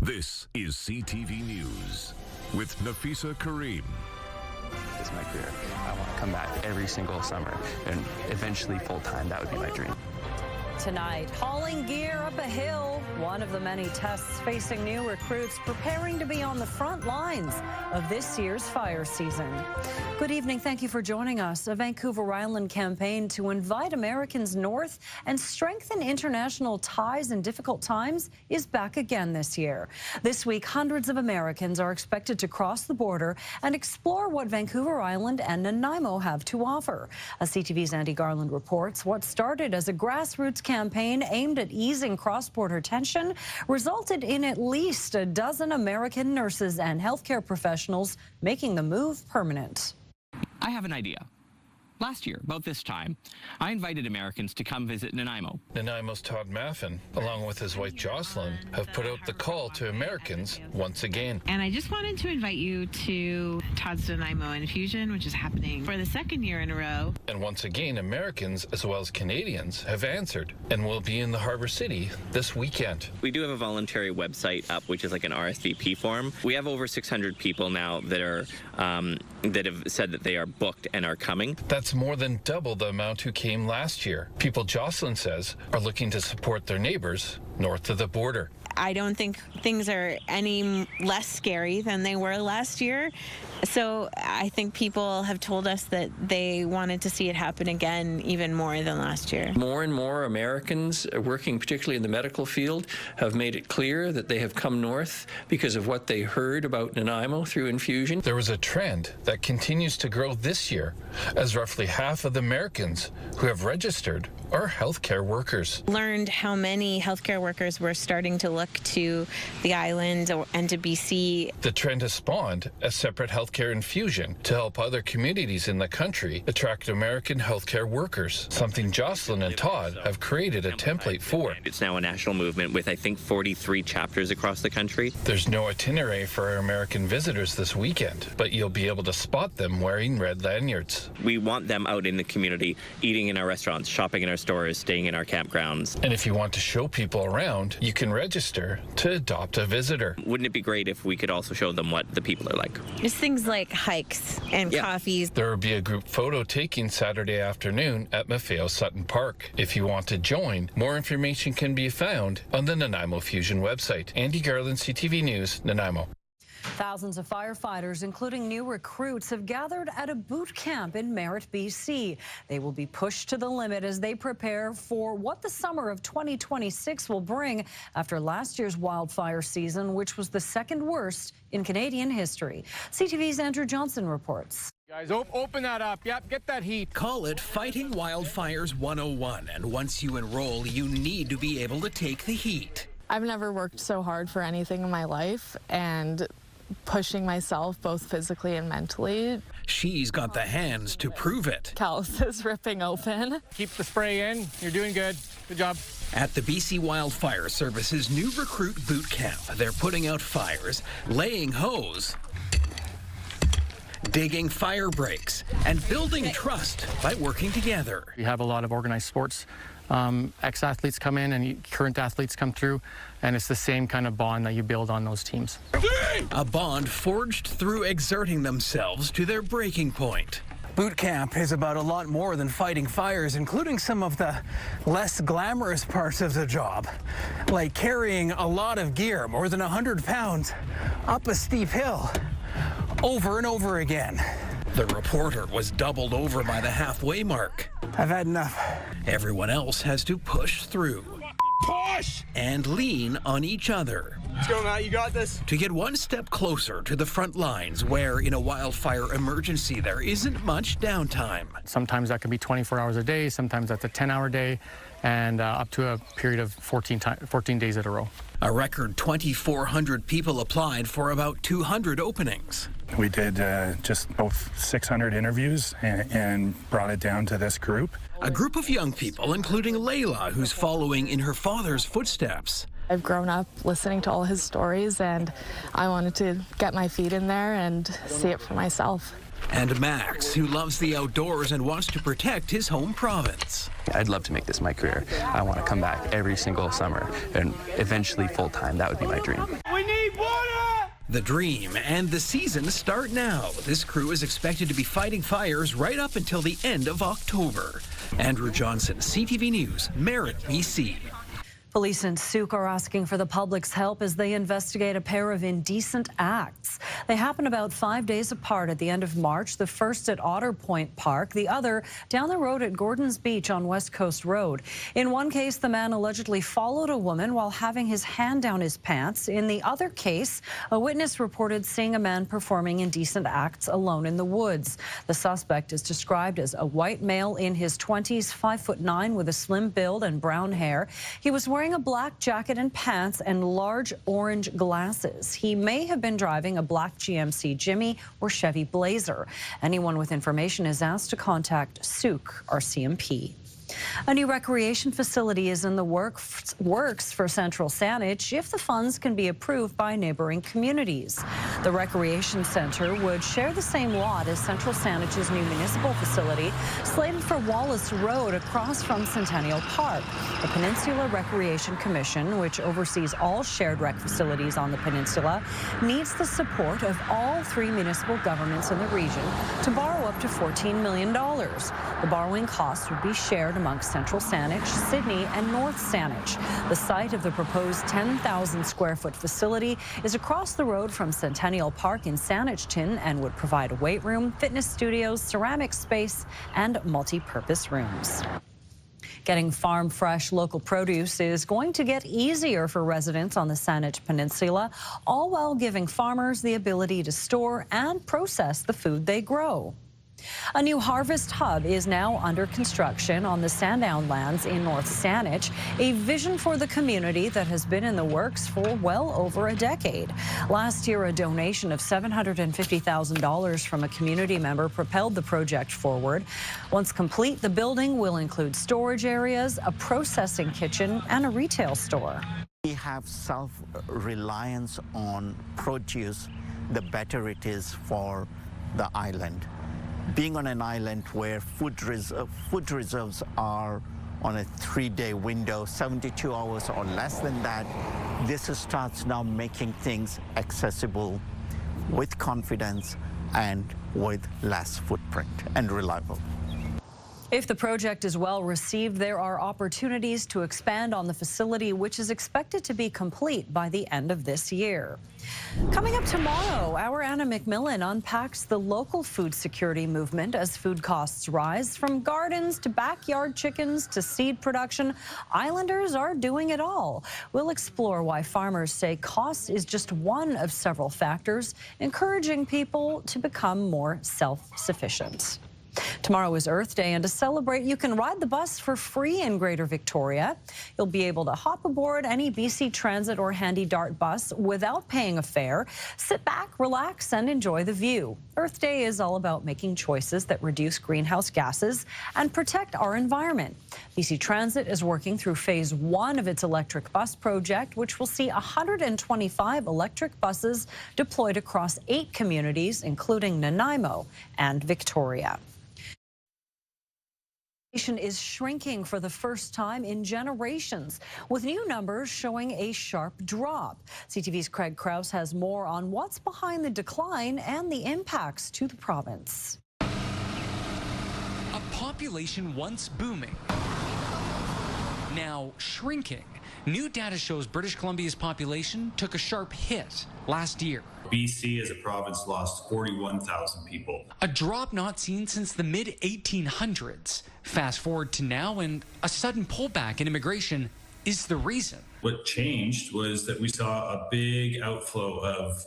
This is CTV News with Nafisa Kareem. It's my career. I want to come back every single summer and eventually full-time. That would be my dream. Tonight, hauling gear up a hill. One of the many tests facing new recruits preparing to be on the front lines of this year's fire season. Good evening. Thank you for joining us. A Vancouver Island campaign to invite Americans north and strengthen international ties in difficult times is back again this year. This week, hundreds of Americans are expected to cross the border and explore what Vancouver Island and Nanaimo have to offer. CTV's Andy Garland reports what started as a grassroots campaign aimed at easing cross-border tension resulted in at least a dozen American nurses and healthcare professionals making the move permanent. I have an idea. Last year, about this time, I invited Americans to come visit Nanaimo. Nanaimo's Todd Maffin, along with his wife Jocelyn, have put out the call to Americans once again. And I just wanted to invite you to Todd's Nanaimo Infusion, which is happening for the second year in a row. And once again, Americans as well as Canadians have answered and will be in the Harbour City this weekend. We do have a voluntary website up, which is like an RSVP form. We have over 600 people now that are that have said that they are booked and are coming. That's more than double the amount who came last year. People Jocelyn says are looking to support their neighbors north of the border. I don't think things are any less scary than they were last year. So I think people have told us that they wanted to see it happen again even more than last year. More and more Americans working particularly in the medical field have made it clear that they have come north because of what they heard about Nanaimo through Infusion. There was a trend that continues to grow this year as roughly half of the Americans who have registered are healthcare workers. Learned how many healthcare workers were starting to look to the island and to BC. The trend has spawned a separate healthcare infusion to help other communities in the country attract American healthcare workers, something Jocelyn and Todd have created a template for. It's now a national movement with, I think, 43 chapters across the country. There's no itinerary for American visitors this weekend, but you'll be able to spot them wearing red lanyards. We want them out in the community, eating in our restaurants, shopping in our stores, staying in our campgrounds. And if you want to show people around, you can register to adopt a visitor. Wouldn't it be great if we could also show them what the people are like? Just things like hikes and coffees. There will be a group photo taking Saturday afternoon at Maffeo Sutton Park. If you want to join, more information can be found on the Nanaimo Fusion website. Andy Garland, CTV News, Nanaimo. Thousands of firefighters, including new recruits, have gathered at a boot camp in Merritt, BC. They will be pushed to the limit as they prepare for what the summer of 2026 will bring after last year's wildfire season, which was the second worst in Canadian history. CTV's Andrew Johnson reports. Guys, open that up. Yep, get that heat. Call it Fighting Wildfires 101, and once you enroll, you need to be able to take the heat. I've never worked so hard for anything in my life, and pushing myself both physically and mentally. She's got the hands to prove it. Calluses ripping open. Keep the spray in. You're doing good. Good job. At the BC Wildfire Service's new recruit boot camp, they're putting out fires, laying hose, digging fire breaks, and building trust by working together. We have a lot of organized sports. Ex-athletes come in and current athletes come through, and it's the same kind of bond that you build on those teams. A bond forged through exerting themselves to their breaking point. Boot camp is about a lot more than fighting fires, including some of the less glamorous parts of the job, like carrying a lot of gear, more than 100 pounds, up a steep hill, over and over again. The reporter was doubled over by the halfway mark. I've had enough. Everyone else has to push through. Push! And lean on each other. Let's go, Matt. You got this. To get one step closer to the front lines where, in a wildfire emergency, there isn't much downtime. Sometimes that can be 24 hours a day, sometimes that's a 10-hour day, and up to a period of 14 days in a row. A record 2,400 people applied for about 200 openings. We did just about 600 interviews and brought it down to this group. A group of young people, including Layla, who's following in her father's footsteps. I've grown up listening to all his stories, and I wanted to get my feet in there and see it for myself. And Max, who loves the outdoors and wants to protect his home province. I'd love to make this my career. I want to come back every single summer and eventually full-time. That would be my dream. We need The dream and the season start now. This crew is expected to be fighting fires right up until the end of October. Andrew Johnson, CTV News, Merritt, BC. Police in Saanich are asking for the public's help as they investigate a pair of indecent acts. They happened about 5 days apart at the end of March, the first at Otter Point Park, the other down the road at Gordon's Beach on West Coast Road. In one case, the man allegedly followed a woman while having his hand down his pants. In the other case, a witness reported seeing a man performing indecent acts alone in the woods. The suspect is described as a white male in his 20s, 5'9", with a slim build and brown hair. He was wearing a black jacket and pants and large orange glasses. He may have been driving a black GMC Jimmy or Chevy Blazer. Anyone with information is asked to contact Saanich RCMP. A new recreation facility is in the works for Central Saanich if the funds can be approved by neighboring communities. The recreation center would share the same lot as Central Saanich's new municipal facility, slated for Wallace Road across from Centennial Park. The Peninsula Recreation Commission, which oversees all shared rec facilities on the peninsula, needs the support of all three municipal governments in the region to borrow up to $14 million. The borrowing costs would be shared amongst Central Saanich, Sydney, and North Saanich. The site of the proposed 10,000 square foot facility is across the road from Centennial Park in Saanichton and would provide a weight room, fitness studios, ceramic space, and multi-purpose rooms. Getting farm fresh local produce is going to get easier for residents on the Saanich Peninsula, all while giving farmers the ability to store and process the food they grow. A new harvest hub is now under construction on the Sandown lands in North Saanich, a vision for the community that has been in the works for well over a decade. Last year, a donation of $750,000 from a community member propelled the project forward. Once complete, the building will include storage areas, a processing kitchen, and a retail store. We have self-reliance on produce, the better it is for the island. Being on an island where food reserves are on a 3-day window, 72 hours or less than that, this starts now making things accessible with confidence and with less footprint and reliable. If the project is well received, there are opportunities to expand on the facility, which is expected to be complete by the end of this year. Coming up tomorrow, our Anna McMillan unpacks the local food security movement as food costs rise. From gardens to backyard chickens to seed production, islanders are doing it all. We'll explore why farmers say cost is just one of several factors, encouraging people to become more self-sufficient. Tomorrow is Earth Day, and to celebrate, you can ride the bus for free in Greater Victoria. You'll be able to hop aboard any BC Transit or Handy Dart bus without paying a fare. Sit back, relax, and enjoy the view. Earth Day is all about making choices that reduce greenhouse gases and protect our environment. BC Transit is working through phase 1 of its electric bus project, which will see 125 electric buses deployed across 8 communities, including Nanaimo and Victoria. Is shrinking for the first time in generations, with new numbers showing a sharp drop. CTV's Craig Krause has more on what's behind the decline and the impacts to the province. A population once booming, now shrinking. New data shows British Columbia's population took a sharp hit last year. BC as a province lost 41,000 people. A drop not seen since the mid-1800s. Fast forward to now, and a sudden pullback in immigration is the reason. What changed was that we saw a big outflow of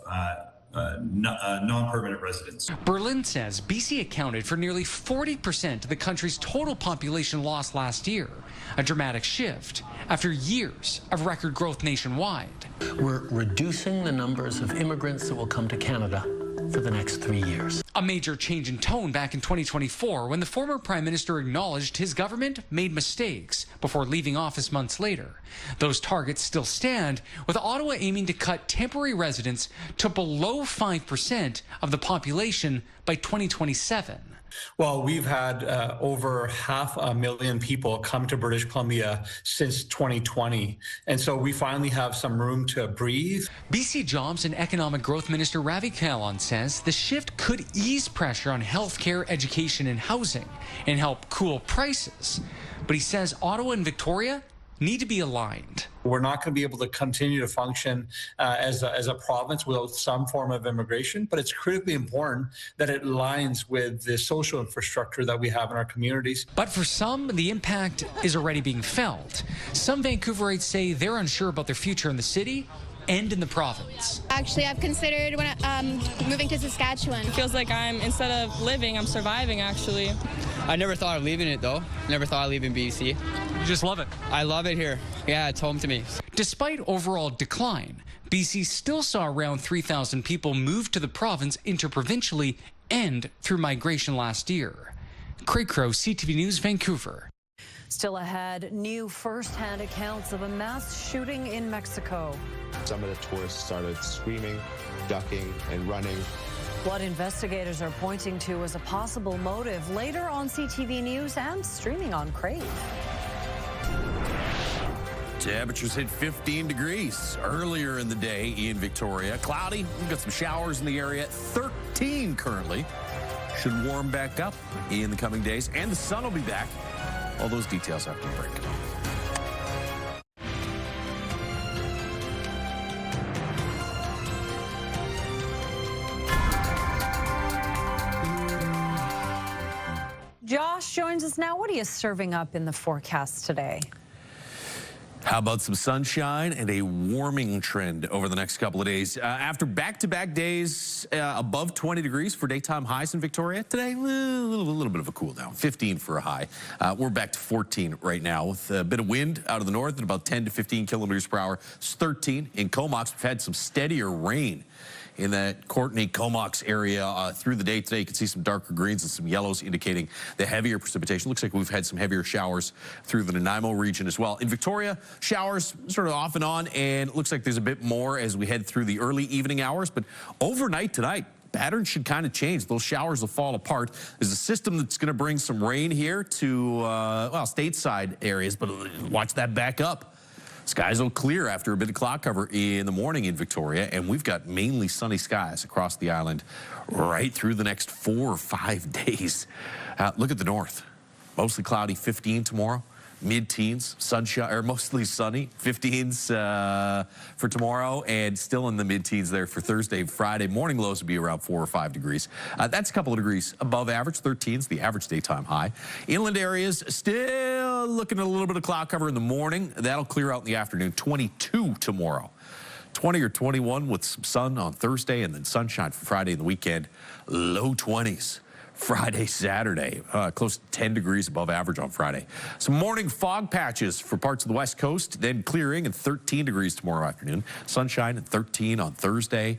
non-permanent residents. Berlin says BC accounted for nearly 40% of the country's total population loss last year, a dramatic shift after years of record growth nationwide. We're reducing the numbers of immigrants that will come to Canada for the next 3 years. A major change in tone back in 2024 when the former Prime Minister acknowledged his government made mistakes before leaving office months later. Those targets still stand, with Ottawa aiming to cut temporary residents to below 5% of the population by 2027. Well, we've had over 500,000 people come to British Columbia since 2020. And so we finally have some room to breathe. BC Jobs and Economic Growth Minister Ravi Kahlon says the shift could ease pressure on healthcare, education, and housing and help cool prices. But he says Ottawa and Victoria need to be aligned. We're not going to be able to continue to function as a province without some form of immigration, but it's critically important that it aligns with the social infrastructure that we have in our communities. But for some, the impact is already being felt. Some Vancouverites say they're unsure about their future in the city and in the province. Actually, I've considered moving to Saskatchewan. It feels like instead of living, I'm surviving, actually. I never thought of leaving it, though. Never thought of leaving BC. You just love it? I love it here. Yeah, it's home to me. Despite overall decline, BC still saw around 3,000 people move to the province interprovincially and through migration last year. Craig Crow, CTV News, Vancouver. Still ahead, new first-hand accounts of a mass shooting in Mexico. Some of the tourists started screaming, ducking, and running. What investigators are pointing to as a possible motive later on CTV News and streaming on Crave. Temperatures hit 15 degrees earlier in the day in Victoria. Cloudy, we've got some showers in the area. 13 currently. Should warm back up in the coming days, and the sun will be back. All those details after the break. Josh joins us now. What are you serving up in the forecast today? How about some sunshine and a warming trend over the next couple of days? After back-to-back days above 20 degrees for daytime highs in Victoria, today a little bit of a cool down, 15 for a high. We're back to 14 right now with a bit of wind out of the north at about 10 to 15 kilometers per hour. It's 13 in Comox. We've had some steadier rain in that Courtenay-Comox area through the day today. You can see some darker greens and some yellows indicating the heavier precipitation. Looks like we've had some heavier showers through the Nanaimo region as well. In Victoria, showers sort of off and on, and it looks like there's a bit more as we head through the early evening hours. But overnight tonight, patterns should kind of change. Those showers will fall apart. There's a system that's going to bring some rain here to, well, stateside areas, but watch that back up. Skies will clear after a bit of cloud cover in the morning in Victoria, and we've got mainly sunny skies across the island right through the next 4 or 5 days. Look at the north. Mostly cloudy, 15 tomorrow. Mid-teens, sunshine, or mostly sunny, 15s for tomorrow, and still in the mid-teens there for Thursday. Friday morning lows will be around 4 or 5 degrees. That's a couple of degrees above average. 13's the average daytime high. Inland areas still looking at a little bit of cloud cover in the morning. That'll clear out in the afternoon. 22 tomorrow. 20 or 21 with some sun on Thursday, and then sunshine for Friday and the weekend. Low 20s. Friday, Saturday, close to 10 degrees above average on Friday. Some morning fog patches for parts of the west coast, then clearing and 13 degrees tomorrow afternoon. Sunshine and 13 on Thursday.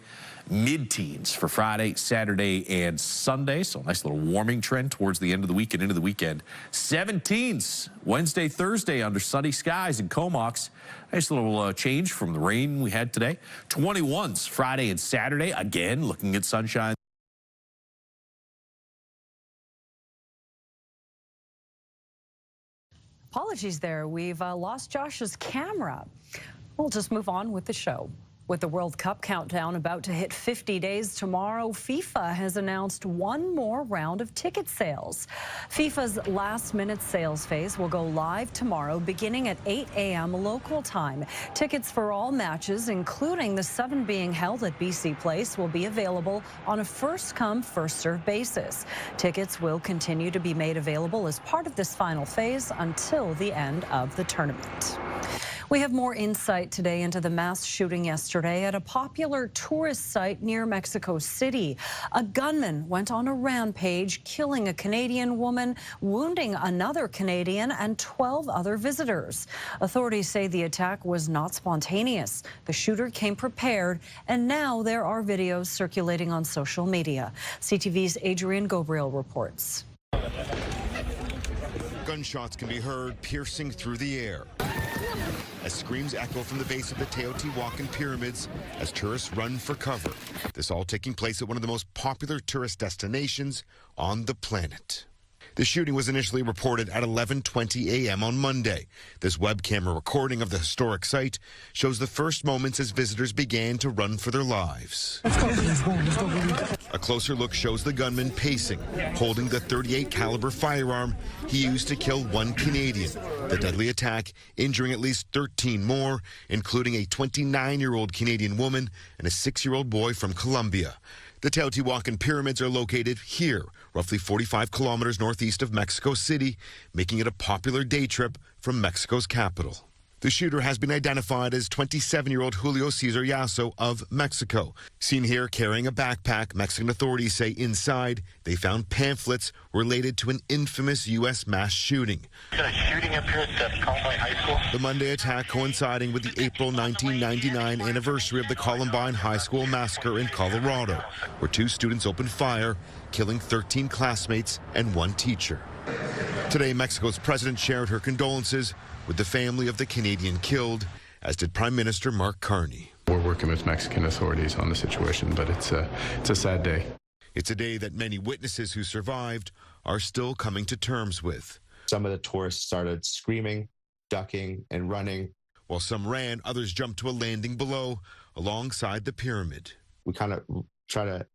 Mid-teens for Friday, Saturday, and Sunday. So a nice little warming trend towards the end of the week and into the weekend. 17s Wednesday, Thursday under sunny skies in Comox. Nice little change from the rain we had today. 21s Friday and Saturday. Again, looking at sunshine. Apologies there. We've lost Josh's camera. We'll just move on with the show. With the World Cup countdown about to hit 50 days tomorrow, FIFA has announced one more round of ticket sales. FIFA's last-minute sales phase will go live tomorrow beginning at 8 a.m. local time. Tickets for all matches, including the 7 being held at BC Place, will be available on a first-come, first-served basis. Tickets will continue to be made available as part of this final phase until the end of the tournament. We have more insight today into the mass shooting yesterday at a popular tourist site near Mexico City. A gunman went on a rampage, killing a Canadian woman, wounding another Canadian and 12 other visitors. Authorities say the attack was not spontaneous. The shooter came prepared, and now there are videos circulating on social media. CTV's Adrian Gabriel reports. Gunshots can be heard piercing through the air. As screams echo from the base of the Teotihuacan pyramids as tourists run for cover. This all taking place at one of the most popular tourist destinations on the planet. The shooting was initially reported at 11:20 a.m. on Monday. This web camera recording of the historic site shows the first moments as visitors began to run for their lives. Let's go. A closer look shows the gunman pacing, holding the .38 caliber firearm he used to kill one Canadian. The deadly attack injuring at least 13 more, including a 29-year-old Canadian woman and a 6-year-old boy from Colombia. The Teotihuacan pyramids are located here, roughly 45 kilometers northeast of Mexico City, making it a popular day trip from Mexico's capital. The shooter has been identified as 27-year-old Julio Cesar Yasso of Mexico. Seen here carrying a backpack, Mexican authorities say inside they found pamphlets related to an infamous U.S. mass shooting. A shooting up here at Columbine High School. The Monday attack coinciding with the April 1999 anniversary of the Columbine High School massacre in Colorado, where 2 students opened fire, killing 13 classmates and 1 teacher. Today, Mexico's president shared her condolences with the family of the Canadian killed, as did Prime Minister Mark Carney. We're working with Mexican authorities on the situation, but it's a sad day. It's a day that many witnesses who survived are still coming to terms with. Some of the tourists started screaming, ducking, and running. While some ran, others jumped to a landing below, alongside the pyramid. We kind of try to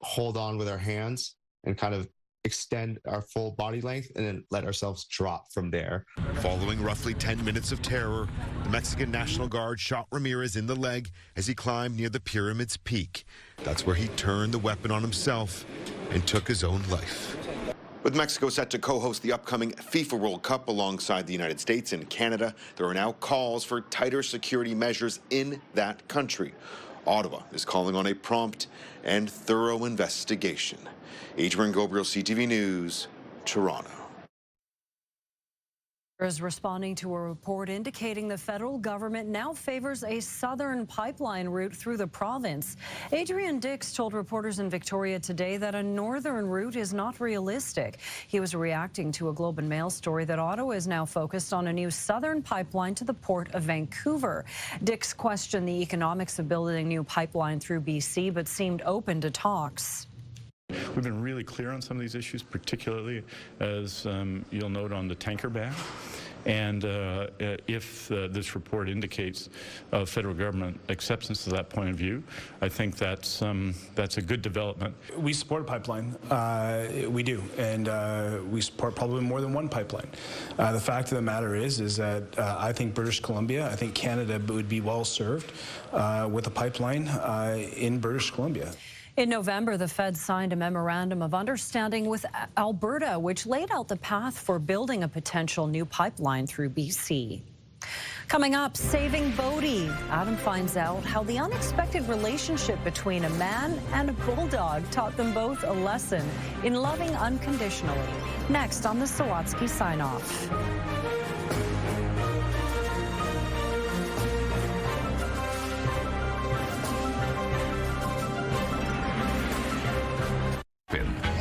hold on with our hands and kind of extend our full body length and then let ourselves drop from there. Following roughly 10 minutes of terror, the Mexican National Guard shot Ramirez in the leg as he climbed near the pyramid's peak. That's where he turned the weapon on himself and took his own life. With Mexico set to co-host the upcoming FIFA World Cup alongside the United States and Canada, there are now calls for tighter security measures in that country. Ottawa is calling on a prompt and thorough investigation. Adrian Gabriel, CTV News, Toronto. Is responding to a report indicating the federal government now favors a southern pipeline route through the province. Adrian Dix told reporters in Victoria today that a northern route is not realistic. He was reacting to a Globe and Mail story that Ottawa is now focused on a new southern pipeline to the port of Vancouver. Dix questioned the economics of building a new pipeline through BC, but seemed open to talks. We've been really clear on some of these issues, particularly as you'll note on the tanker ban. And if this report indicates federal government acceptance of that point of view, I think that's a good development. We support a pipeline. We do, and we support probably more than one pipeline. The fact of the matter is that I think British Columbia, I think Canada would be well served with a pipeline in British Columbia. In November, the Fed signed a memorandum of understanding with Alberta, which laid out the path for building a potential new pipeline through BC. Coming up, saving Bodhi. Adam finds out how the unexpected relationship between a man and a bulldog taught them both a lesson in loving unconditionally. Next on the Sawatsky Sign-Off.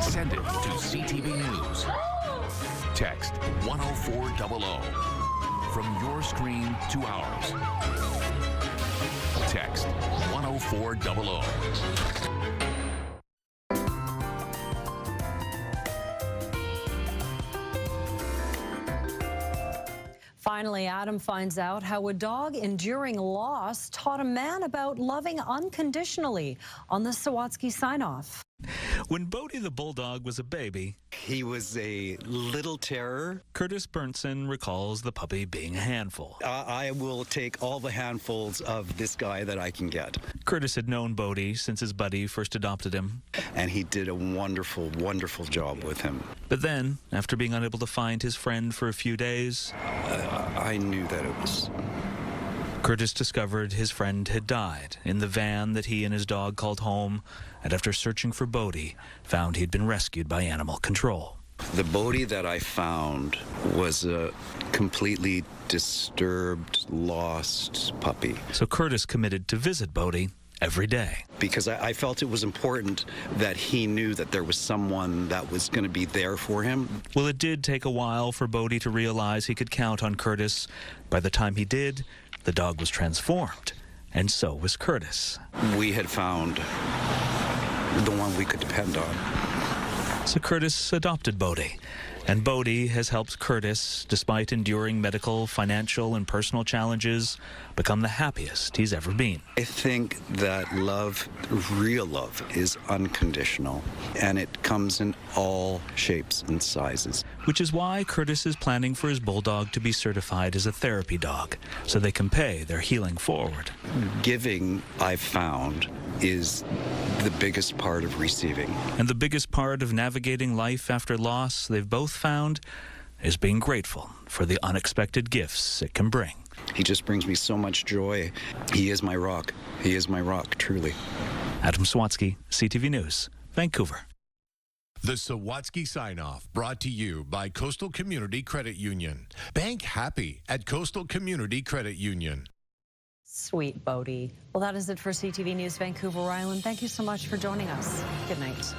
Send it to CTV News. Text 10400 from your screen to ours. Text 10400. Finally, Adam finds out how a dog enduring loss taught a man about loving unconditionally on the Sawatsky Sign-Off. When Bodhi the Bulldog was a baby, he was a little terror. Curtis Bernson recalls the puppy being a handful. I will take all the handfuls of this guy that I can get. Curtis had known Bodhi since his buddy first adopted him. And he did a wonderful, wonderful job with him. But then, after being unable to find his friend for a few days, I knew that it was... Curtis discovered his friend had died in the van that he and his dog called home, and after searching for Bodhi, found he'd been rescued by animal control. The Bodhi that I found was a completely disturbed, lost puppy. So Curtis committed to visit Bodhi every day. Because I felt it was important that he knew that there was someone that was going to be there for him. Well, it did take a while for Bodie to realize he could count on Curtis. By the time he did, the dog was transformed, and so was Curtis. We had found the one we could depend on. So Curtis adopted Bodie, and Bodie has helped Curtis, despite enduring medical, financial, and personal challenges, become the happiest he's ever been. I think that love, real love, is unconditional, and it comes in all shapes and sizes. Which is why Curtis is planning for his bulldog to be certified as a therapy dog, so they can pay their healing forward. Giving, I've found, is the biggest part of receiving. And the biggest part of navigating life after loss, they've both found, is being grateful for the unexpected gifts it can bring. He just brings me so much joy. He is my rock. He is my rock, truly. Adam Sawatsky, CTV News, Vancouver. The Sawatsky Sign-Off, brought to you by Coastal Community Credit Union. Bank happy at Coastal Community Credit Union. Sweet Bodie. Well, that is it for CTV News Vancouver Island. Thank you so much for joining us. Good night.